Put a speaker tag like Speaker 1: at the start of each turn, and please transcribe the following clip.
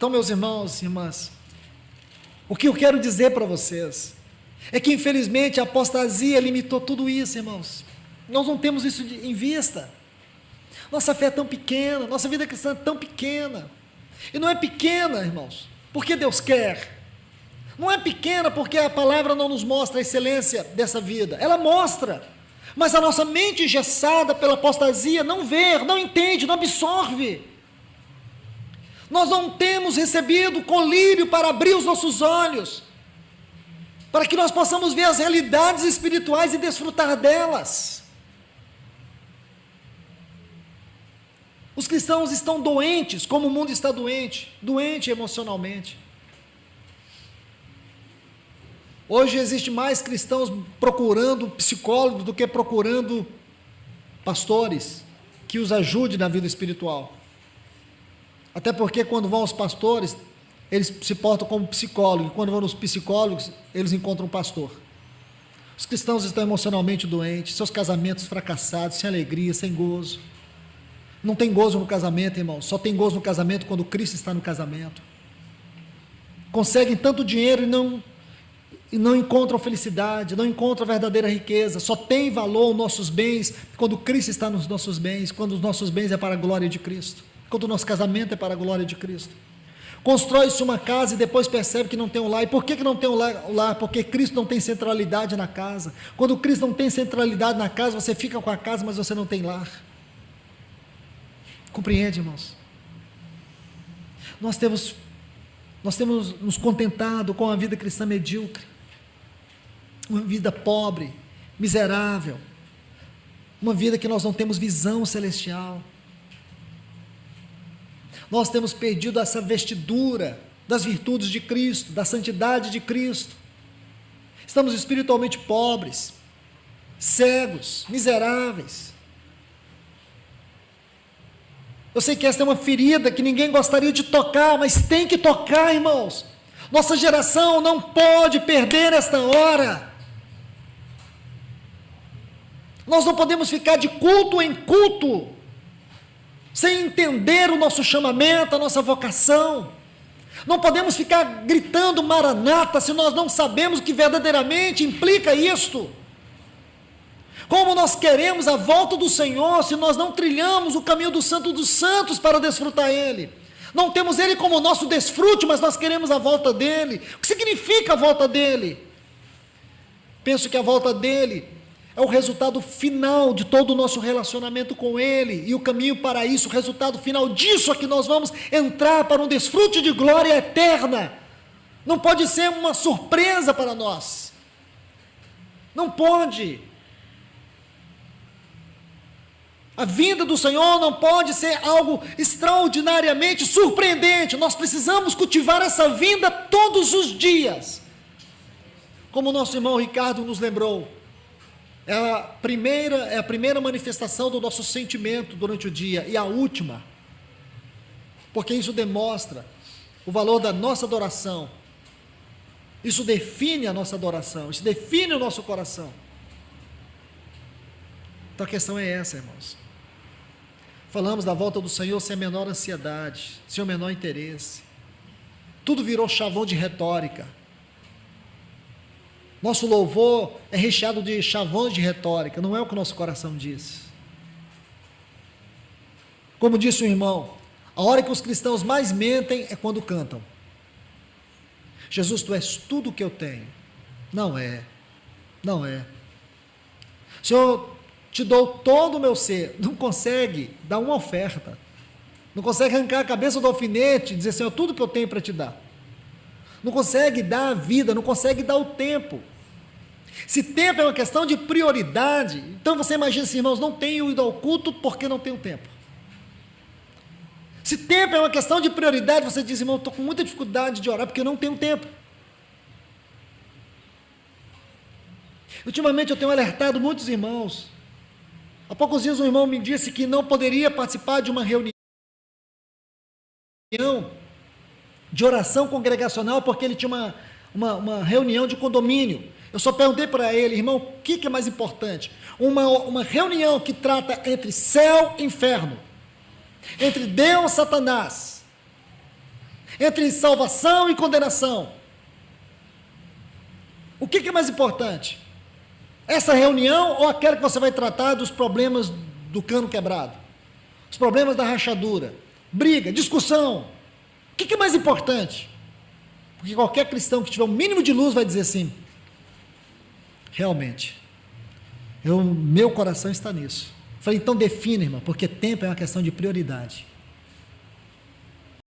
Speaker 1: Então, meus irmãos e irmãs, o que eu quero dizer para vocês é que, infelizmente, a apostasia limitou tudo isso, irmãos. Nós não temos isso em vista. Nossa fé é tão pequena, nossa vida cristã é tão pequena. E não é pequena, irmãos, porque Deus quer. Não é pequena porque a palavra não nos mostra a excelência dessa vida. Ela mostra, mas a nossa mente engessada pela apostasia não vê, não entende, não absorve. Nós não temos recebido colírio para abrir os nossos olhos, para que nós possamos ver as realidades espirituais e desfrutar delas. Os cristãos estão doentes, como o mundo está doente, doente emocionalmente. Hoje existe mais cristãos procurando psicólogos do que procurando pastores que os ajude na vida espiritual. Até porque quando vão aos pastores, eles se portam como psicólogos, e quando vão nos psicólogos, eles encontram um pastor. Os cristãos estão emocionalmente doentes, seus casamentos fracassados, sem alegria, sem gozo. Não tem gozo no casamento, irmão, só tem gozo no casamento quando Cristo está no casamento. Conseguem tanto dinheiro e não encontram felicidade, não encontram a verdadeira riqueza. Só tem valor os nossos bens quando Cristo está nos nossos bens, quando os nossos bens é para a glória de Cristo, quando o nosso casamento é para a glória de Cristo. Constrói-se uma casa e depois percebe que não tem um lar. E por que não tem um lar? Porque Cristo não tem centralidade na casa. Quando Cristo não tem centralidade na casa, você fica com a casa, mas você não tem lar. Compreende, irmãos? Nós temos nos contentado com a vida cristã medíocre, uma vida pobre, miserável, uma vida que nós não temos visão celestial. Nós temos perdido essa vestidura das virtudes de Cristo, da santidade de Cristo. Estamos espiritualmente pobres, cegos, miseráveis. Eu sei que essa é uma ferida que ninguém gostaria de tocar, mas tem que tocar, irmãos. Nossa geração não pode perder esta hora. Nós não podemos ficar de culto em culto, sem entender o nosso chamamento, a nossa vocação. Não podemos ficar gritando Maranata, se nós não sabemos o que verdadeiramente implica isto. Como nós queremos a volta do Senhor, se nós não trilhamos o caminho do Santo dos Santos para desfrutar Ele? Não temos Ele como nosso desfrute, mas nós queremos a volta dEle. O que significa a volta dEle? Penso que a volta dEle é o resultado final de todo o nosso relacionamento com Ele, e o caminho para isso, o resultado final disso é que nós vamos entrar para um desfrute de glória eterna. Não pode ser uma surpresa para nós. Não pode. A vinda do Senhor não pode ser algo extraordinariamente surpreendente. Nós precisamos cultivar essa vinda todos os dias. Como o nosso irmão Ricardo nos lembrou, é a primeira manifestação do nosso sentimento durante o dia e a última, porque isso demonstra o valor da nossa adoração. Isso define a nossa adoração, isso define o nosso coração. Então a questão é essa, irmãos. Falamos da volta do Senhor sem a menor ansiedade, sem o menor interesse. Tudo virou chavão de retórica. Nosso louvor é recheado de chavões de retórica, não é o que o nosso coração diz. Como disse o irmão, a hora que os cristãos mais mentem é quando cantam. Jesus, tu és tudo o que eu tenho. Não é, não é. Senhor, te dou todo o meu ser. Não consegue dar uma oferta, não consegue arrancar a cabeça do alfinete e dizer, Senhor, tudo que eu tenho para te dar. Não consegue dar a vida, não consegue dar o tempo. Se tempo é uma questão de prioridade, então você imagina assim, irmãos, não tenho ido ao culto porque não tenho tempo. Se tempo é uma questão de prioridade, você diz, irmão, estou com muita dificuldade de orar porque eu não tenho tempo. Ultimamente eu tenho alertado muitos irmãos. Há poucos dias um irmão me disse que não poderia participar de uma reunião de oração congregacional porque ele tinha uma reunião de condomínio. Eu só perguntei para ele, irmão, o que é mais importante? Uma reunião que trata entre céu e inferno, entre Deus e Satanás, entre salvação e condenação. O que é mais importante? Essa reunião ou aquela que você vai tratar dos problemas do cano quebrado? Os problemas da rachadura, briga, discussão. O que é mais importante? Porque qualquer cristão que tiver o mínimo de luz vai dizer assim, realmente, meu coração está nisso. Falei, então define, irmão, porque tempo é uma questão de prioridade.